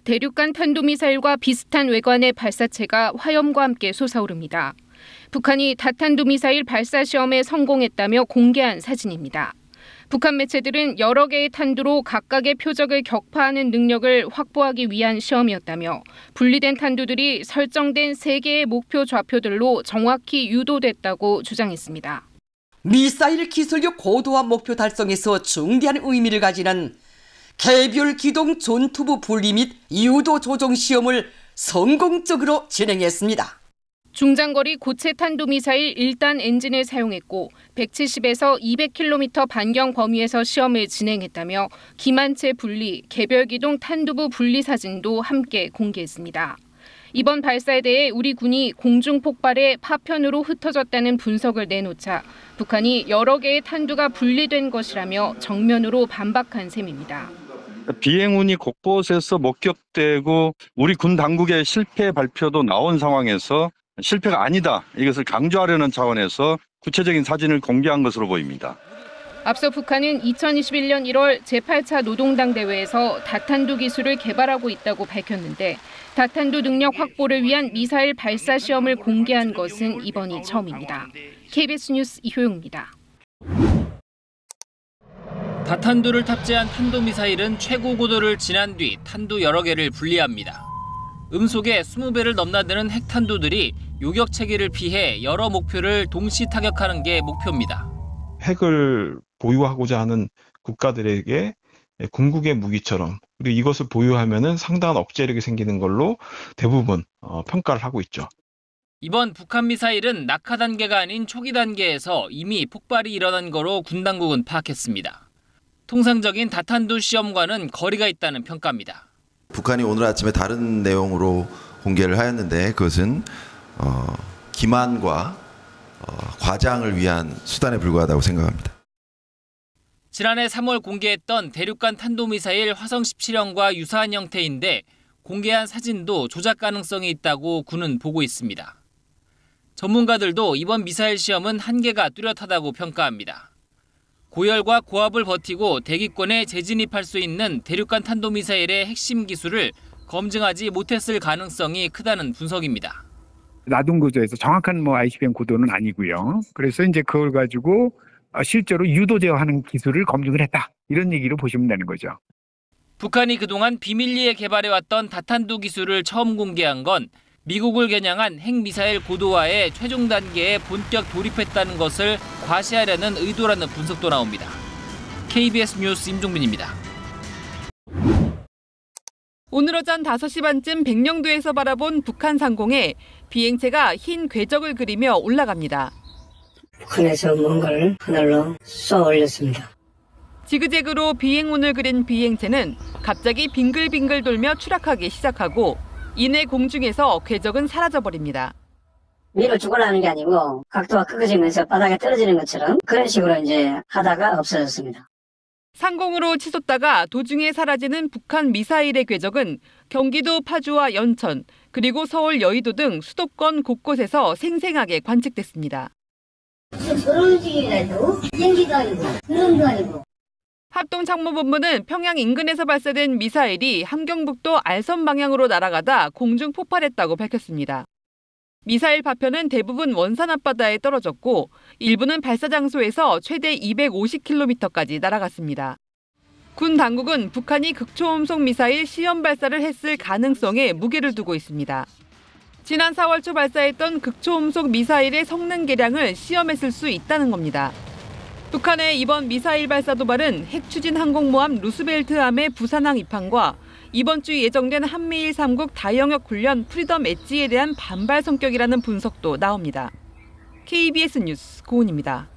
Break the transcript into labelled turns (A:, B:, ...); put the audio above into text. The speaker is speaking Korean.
A: 대륙간 탄도미사일과 비슷한 외관의 발사체가 화염과 함께 솟아오릅니다. 북한이 다탄도미사일 발사 시험에 성공했다며 공개한 사진입니다. 북한 매체들은 여러 개의 탄두로 각각의 표적을 격파하는 능력을 확보하기 위한 시험이었다며 분리된 탄두들이 설정된 3개의 목표 좌표들로 정확히 유도됐다고 주장했습니다.
B: 미사일 기술력 고도화 목표 달성에서 중대한 의미를 가지는 개별 기동 전투부 분리 및 유도 조종 시험을 성공적으로 진행했습니다.
A: 중장거리 고체 탄도미사일 1단 엔진을 사용했고 170에서 200km 반경 범위에서 시험을 진행했다며 기만체 분리, 개별 기동 탄두부 분리 사진도 함께 공개했습니다. 이번 발사에 대해 우리 군이 공중 폭발에 파편으로 흩어졌다는 분석을 내놓자 북한이 여러 개의 탄두가 분리된 것이라며 정면으로 반박한 셈입니다.
C: 비행운이 곳곳에서 목격되고 우리 군 당국의 실패 발표도 나온 상황에서 실패가 아니다, 이것을 강조하려는 차원에서 구체적인 사진을 공개한 것으로 보입니다.
A: 앞서 북한은 2021년 1월 제8차 노동당 대회에서 다탄두 기술을 개발하고 있다고 밝혔는데 다탄두 능력 확보를 위한 미사일 발사 시험을 공개한 것은 이번이 처음입니다. KBS 뉴스 이효영입니다.
D: 다탄두를 탑재한 탄도미사일은 최고 고도를 지난 뒤 탄두 여러 개를 분리합니다. 음속에 20배를 넘나드는 핵탄두들이 요격 체계를 피해 여러 목표를 동시 타격하는 게 목표입니다.
E: 핵을 보유하고자 하는 국가들에게 궁극의 무기처럼, 그리고 이것을 보유하면은 상당한 억제력이 생기는 걸로 대부분 평가를 하고 있죠.
D: 이번 북한 미사일은 낙하 단계가 아닌 초기 단계에서 이미 폭발이 일어난 거로 군 당국은 파악했습니다. 통상적인 다탄두 시험과는 거리가 있다는 평가입니다.
F: 북한이 오늘 아침에 다른 내용으로 공개를 하였는데 그것은 기만과 과장을 위한 수단에 불과하다고 생각합니다.
D: 지난해 3월 공개했던 대륙간 탄도미사일 화성 17형과 유사한 형태인데 공개한 사진도 조작 가능성이 있다고 군은 보고 있습니다. 전문가들도 이번 미사일 시험은 한계가 뚜렷하다고 평가합니다. 고열과 고압을 버티고 대기권에 재진입할 수 있는 대륙간 탄도미사일의 핵심 기술을 검증하지 못했을 가능성이 크다는 분석입니다.
G: 낮은 고도에서 정확한 ICBM 고도는 아니고요. 그래서 이제 그걸 가지고 실제로 유도 제어하는 기술을 검증을 했다, 이런 얘기로 보시면 되는 거죠.
D: 북한이 그동안 비밀리에 개발해왔던 다탄두 기술을 처음 공개한 건 미국을 겨냥한 핵미사일 고도화의 최종 단계에 본격 돌입했다는 것을 과시하려는 의도라는 분석도 나옵니다. KBS 뉴스 임종빈입니다.
H: 오늘 오전 5시 반쯤 백령도에서 바라본 북한 상공에 비행체가 흰 궤적을 그리며 올라갑니다.
I: 북한에서 뭔가를 하늘로 쏘아 올렸습니다.
H: 지그재그로 비행운을 그린 비행체는 갑자기 빙글빙글 돌며 추락하기 시작하고 이내 공중에서 궤적은 사라져버립니다.
I: 위로 죽어나는 게 아니고 각도가 꺾어지면서 바닥에 떨어지는 것처럼 그런 식으로 이제 하다가 없어졌습니다.
H: 상공으로 치솟다가 도중에 사라지는 북한 미사일의 궤적은 경기도 파주와 연천, 그리고 서울 여의도 등 수도권 곳곳에서 생생하게 관측됐습니다.
I: 무슨 그런 움직임이라도 비행기도 아니고 드론도 아니고.
H: 합동참모본부는 평양 인근에서 발사된 미사일이 함경북도 알선 방향으로 날아가다 공중 폭발했다고 밝혔습니다. 미사일 파편은 대부분 원산 앞바다에 떨어졌고 일부는 발사 장소에서 최대 250km까지 날아갔습니다. 군 당국은 북한이 극초음속 미사일 시험 발사를 했을 가능성에 무게를 두고 있습니다. 지난 4월 초 발사했던 극초음속 미사일의 성능 개량을 시험했을 수 있다는 겁니다. 북한의 이번 미사일 발사 도발은 핵추진 항공모함 루스벨트함의 부산항 입항과 이번 주 예정된 한미일 3국 다영역 훈련 프리덤 엣지에 대한 반발 성격이라는 분석도 나옵니다. KBS 뉴스 고은입니다.